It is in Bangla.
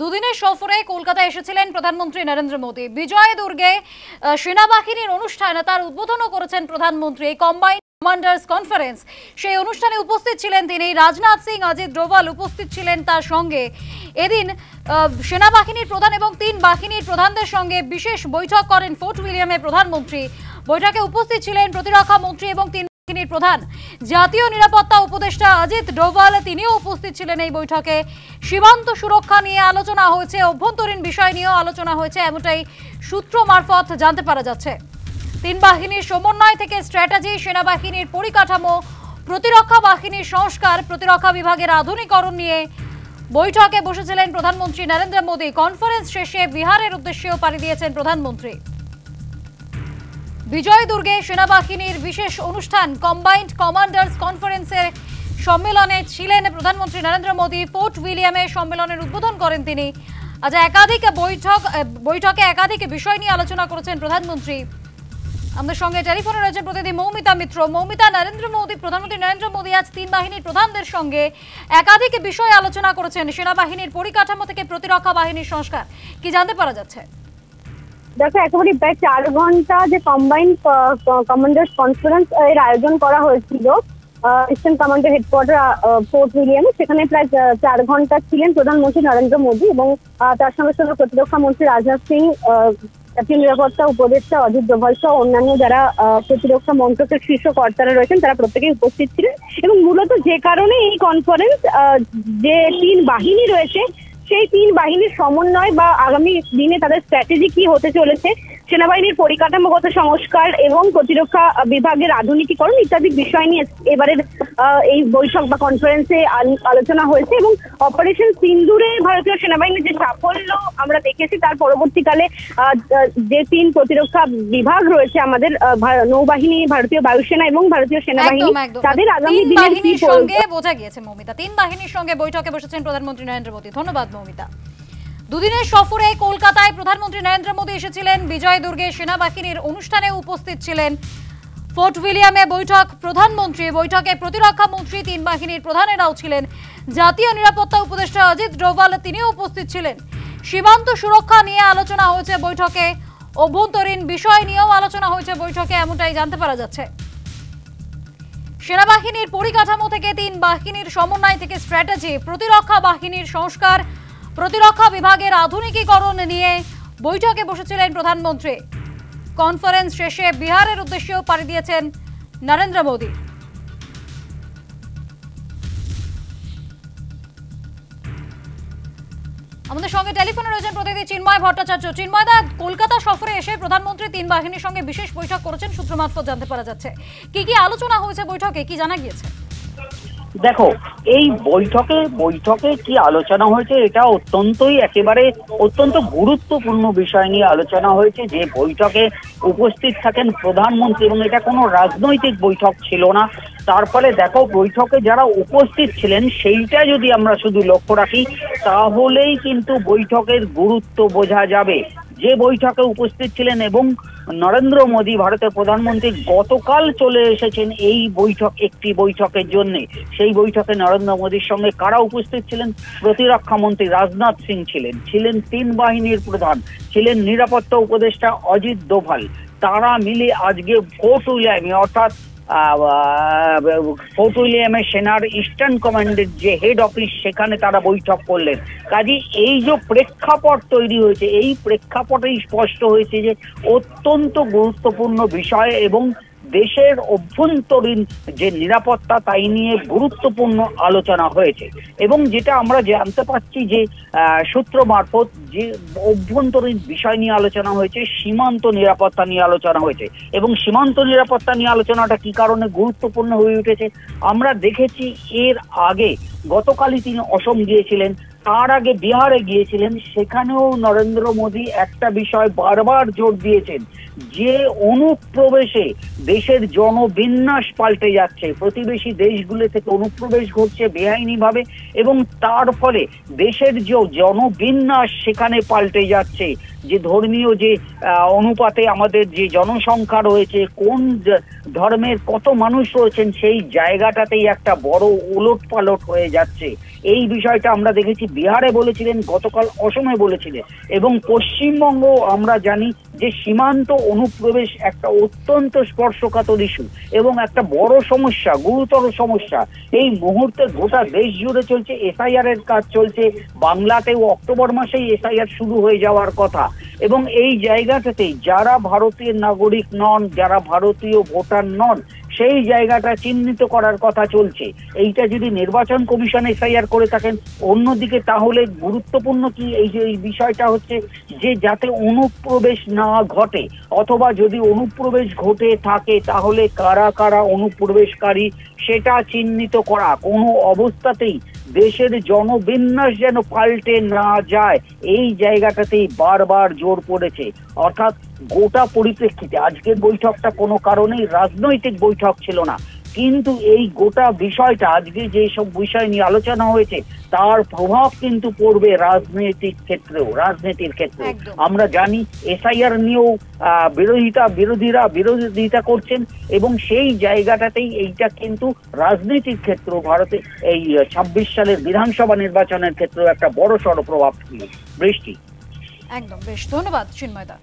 দুদিনের সফরে কলকাতায় এসেছিলেন প্রধানমন্ত্রী নরেন্দ্র মোদী। বিজয় দুর্গে সেনাবাহিনীর অনুষ্ঠানে তার উদ্বোধনও করেছেন প্রধানমন্ত্রী। এই কম্বাইন্ড কমান্ডার্স কনফারেন্স, সেই অনুষ্ঠানে উপস্থিত ছিলেন তিনি। রাজনাথ সিং, অজিত ডোভাল উপস্থিত ছিলেন তার সঙ্গে। এদিন সেনাবাহিনীর প্রধান এবং 3 বাহিনীর প্রধানদের সঙ্গে বিশেষ বৈঠক করেন ফোর্ট উইলিয়ামে প্রধানমন্ত্রী। বৈঠকে উপস্থিত ছিলেন প্রতিরক্ষা মন্ত্রী এবং 3 বাহিনীর প্রধান। জাতীয় নিরাপত্তা উপদেষ্টা অজিত ডোভাল তিনিও উপস্থিত ছিলেন এই বৈঠকে। সীমান্ত সুরক্ষা নিয়ে আলোচনা হয়েছে, অভ্যন্তরীণ বিষয় নিয়েও আলোচনা হয়েছে, এমনটাই সূত্র মারফত জানতে পারা যাচ্ছে। 3 বাহিনীর সমন্বয় থেকে স্ট্র্যাটেজি, সেনাবাহিনীর পরিকাঠামো, প্রতিরক্ষা বাহিনীর সংস্কার, প্রতিরক্ষা বিভাগের আধুনিকরণ নিয়ে বৈঠকে বসেছিলেন প্রধানমন্ত্রী নরেন্দ্র মোদী। কনফারেন্স শেষে বিহারের উদ্দেশ্যেও পাড়ি দিয়েছেন প্রধানমন্ত্রী। বিজয় দুর্গে সেনাবাহিনীর বিশেষ অনুষ্ঠান কম্বাইন্ড কমান্ডার্স কনফারেন্সের সম্মেলনে ছিলেন প্রধানমন্ত্রী নরেন্দ্র মোদী। ফোর্ট উইলিয়ামে সম্মেলনের উদ্বোধন করেন তিনি। আজ বৈঠকে একাধিক বিষয় নিয়ে আলোচনা করেছেন প্রধানমন্ত্রী। আমাদের সঙ্গে টেলিফোনে রয়েছেন প্রতিনিধি মৌমিতা মিত্র। মৌমিতা, প্রধানমন্ত্রী নরেন্দ্র মোদী আজ 3 বাহিনীর প্রধানদের সঙ্গে একাধিক বিষয় আলোচনা করেছেন। সেনাবাহিনীর পরিকাঠামো থেকে প্রতিরক্ষা বাহিনীর সংস্কার, কি জানতে পারা যাচ্ছে? দেখো, একেবারে প্রায় 4 ঘন্টা যে কম্বাইন্ড কমান্ডার্স কনফারেন্স এর আয়োজন করা হয়েছিল ইস্টার্ন কমান্ডের হেডকোয়ার্টার ফোর্ট উইলিয়ামে, সেখানে প্রায় 4 ঘন্টা ছিলেন প্রধানমন্ত্রী নরেন্দ্র মোদী এবং তার সঙ্গে সঙ্গে প্রতিরক্ষা মন্ত্রী রাজনাথ সিং, জাতীয় নিরাপত্তা উপদেষ্টা অজিত ডোভাল সহ অন্যান্য যারা প্রতিরক্ষা মন্ত্রকের শীর্ষ কর্তারা রয়েছেন তারা প্রত্যেকেই উপস্থিত ছিলেন। এবং মূলত যে কারণে এই কনফারেন্স, যে 3 বাহিনী রয়েছে সেই 3 বাহিনীর সমন্বয় বা আগামী দিনে তাদের স্ট্র্যাটেজি কি হতে চলেছে, সেনাবাহিনীর পরিকাঠামোগত সংস্কার এবং প্রতিরক্ষা বিভাগের আধুনিকীকরণ ইত্যাদি বিষয় নিয়ে এবারের এই বৈঠক বা কনফারেন্সে আলোচনা হয়েছে। এবং অপারেশন সিন্দুরে ভারতীয় সেনাবাহিনীর যে সাফল্য আমরা দেখেছি, তার পরবর্তীকালে যে 3 প্রতিরক্ষা বিভাগ রয়েছে আমাদের নৌবাহিনী, ভারতীয় বায়ুসেনা এবং ভারতীয় সেনাবাহিনী, তাদের আগামী দিনের সঙ্গে বোঝা গিয়েছে। মৌমিতা, 3 বাহিনীর সঙ্গে বৈঠকে বসেছেন প্রধানমন্ত্রী নরেন্দ্র মোদী। ধন্যবাদ মৌমিতা। দুদিনের সফরে কলকাতায় প্রধানমন্ত্রী নরেন্দ্র মোদী এসেছিলেন। বিজয় দুর্গে সেনাবাহিনীর অনুষ্ঠানে উপস্থিত ছিলেন। ফোর্ট উইলিয়ামে বৈঠক প্রধানমন্ত্রী, বৈঠকে প্রতিরক্ষা মন্ত্রী, 3 বাহিনীর প্রধানেরাও ছিলেন। জাতীয় নিরাপত্তা উপদেষ্টা অজিত ডোভাল তিনিও উপস্থিত ছিলেন। সীমান্ত সুরক্ষা নিয়ে আলোচনা হয়েছে বৈঠকে, অভ্যন্তরীণ বিষয় নিয়েও আলোচনা হয়েছে বৈঠকে, এমনটাই জানতে পারা যাচ্ছে। সেনাবাহিনীর পরিকাঠামো থেকে 3 বাহিনীর সমন্বয় থেকে স্ট্র্যাটেজি, প্রতিরক্ষা বাহিনীর সংস্কার, প্রতিরক্ষা বিভাগের আধুনিকীকরণ নিয়ে বৈঠকে বসেছিলেন প্রধানমন্ত্রী। কনফারেন্স শেষে বিহারের উদ্দেশ্যেও পাড়ি দিয়েছেন নরেন্দ্র মোদী। আমাদের সঙ্গে টেলিফোনে রয়েছেন প্রতিনিধি চিন্ময় ভট্টাচার্য। চিন্ময়দা, কলকাতা সফরে এসে প্রধানমন্ত্রী 3 বাহিনীর সঙ্গে বিশেষ বৈঠক করেছেন সূত্র মারফত জানতে পারা যাচ্ছে। কি কি আলোচনা হয়েছে বৈঠকে, কি জানা গিয়েছে? দেখো, এই বৈঠকে কি আলোচনা হয়েছে, এটা অত্যন্ত গুরুত্বপূর্ণ বিষয় নিয়ে আলোচনা হয়েছে। যে বৈঠকে উপস্থিত থাকেন প্রধানমন্ত্রী, এবং এটা কোনো রাজনৈতিক বৈঠক ছিল না। তার ফলে দেখো, বৈঠকে যারা উপস্থিত ছিলেন সেইটা যদি আমরা শুধু লক্ষ্য রাখি, তাহলেই কিন্তু বৈঠকের গুরুত্ব বোঝা যাবে। যে বৈঠকে উপস্থিত ছিলেন এবং নরেন্দ্র মোদী ভারতের প্রধানমন্ত্রী গতকাল চলে এসেছেন এই একটি বৈঠকের জন্য। সেই বৈঠকে নরেন্দ্র মোদীর সঙ্গে কারা উপস্থিত ছিলেন? প্রতিরক্ষা মন্ত্রী রাজনাথ সিং ছিলেন 3 বাহিনীর প্রধান, ছিলেন নিরাপত্তা উপদেষ্টা অজিত ডোভাল। তারা মিলে আজকে ফোর্ট উইলিয়ামে, অর্থাৎ ফোর্ট উইলিয়ামে সেনার ইস্টার্ন কমান্ডের যে হেড অফিস, সেখানে তারা বৈঠক করলেন। কাজে এই যে প্রেক্ষাপট তৈরি হয়েছে, এই প্রেক্ষাপটেই স্পষ্ট হয়েছে যে অত্যন্ত গুরুত্বপূর্ণ বিষয় এবং দেশের অভ্যন্তরীণ যে নিরাপত্তা তাই নিয়ে গুরুত্বপূর্ণ আলোচনা হয়েছে। এবং যেটা আমরা জানতে পাচ্ছি যে সূত্র মারফত, যে অভ্যন্তরীণ বিষয় নিয়ে আলোচনা হয়েছে, সীমান্ত নিরাপত্তা নিয়ে আলোচনা হয়েছে। এবং সীমান্ত নিরাপত্তা নিয়ে আলোচনাটা কি কারণে গুরুত্বপূর্ণ হয়ে উঠেছে, আমরা দেখেছি এর আগে গতকালই তিনি অসম গিয়েছিলেন, তার আগে বিহারে গিয়েছিলেন। সেখানেও নরেন্দ্র মোদী একটা বিষয় বারবার জোর দিয়েছেন, যে অনুপ্রবেশে দেশের জনবিন্যাস পাল্টে যাচ্ছে, প্রতিবেশী দেশগুলো থেকে অনুপ্রবেশ ঘটছে বেআইনিভাবে, এবং তার ফলে দেশের যে জনবিন্যাস সেখানে পাল্টে যাচ্ছে। যে ধর্মীয় যে অনুপাতে আমাদের যে জনসংখ্যা রয়েছে, কোন ধর্মের কত মানুষ রয়েছেন, সেই জায়গাটাতেই একটা বড় উলটপালট হয়ে যাচ্ছে। এই বিষয়টা আমরা দেখেছি বিহারে বলেছিলেন, গতকাল অসমে বলেছিলেন, এবং পশ্চিমবঙ্গ আমরা জানি যে সীমান্ত অনুপ্রবেশ একটা অত্যন্ত স্পর্শকাতর ইস্যু এবং একটা বড় সমস্যা, গুরুতর সমস্যা। এই মুহূর্তে গোটা দেশ জুড়ে চলছে এসআইআর এর কাজ চলছে, বাংলাতেও অক্টোবর মাসেই এসআইআর শুরু হয়ে যাওয়ার কথা। এবং এই জায়গাটাতেই যারা ভারতীয় নাগরিক নন, যারা ভারতীয় ভোটার নন, সেই জায়গাটা চিহ্নিত করার কথা চলছে। এইটা যদি নির্বাচন কমিশন এসআইআর করে থাকেন, অন্যদিকে তাহলে গুরুত্বপূর্ণ কি এই যে এই বিষয়টা হচ্ছে যে যাতে অনুপ্রবেশ না ঘটে, অথবা যদি অনুপ্রবেশ ঘটে থাকে তাহলে কারা কারা অনুপ্রবেশকারী সেটা চিহ্নিত করা। কোনো অবস্থাতেই দেশের জনবিন্যাস যেন পাল্টে না যায়, এই জায়গাটাতেই বারবার জোর পড়েছে। অর্থাৎ গোটা পরিপ্রেক্ষিতে আজকের বৈঠকটা কোনো কারণেই রাজনৈতিক বৈঠক ছিল না, কিন্তু এই গোটা বিষয়টা আজকে যে সব বিষয় নিয়ে আলোচনা হয়েছে তার প্রভাব কিন্তু পড়বে রাজনৈতিক ক্ষেত্রেও, রাজনীতির ক্ষেত্রে। আমরা জানি এসআইআর নিয়েও বিরোধিতা করছেন, এবং সেই জায়গাটাতেই এইটা কিন্তু রাজনৈতিক ক্ষেত্র ভারতে এই 26 সালের বিধানসভা নির্বাচনের ক্ষেত্রেও একটা বড় সড় প্রভাব বৃষ্টি। একদম, বেশ ধন্যবাদ চিন্ময় দা।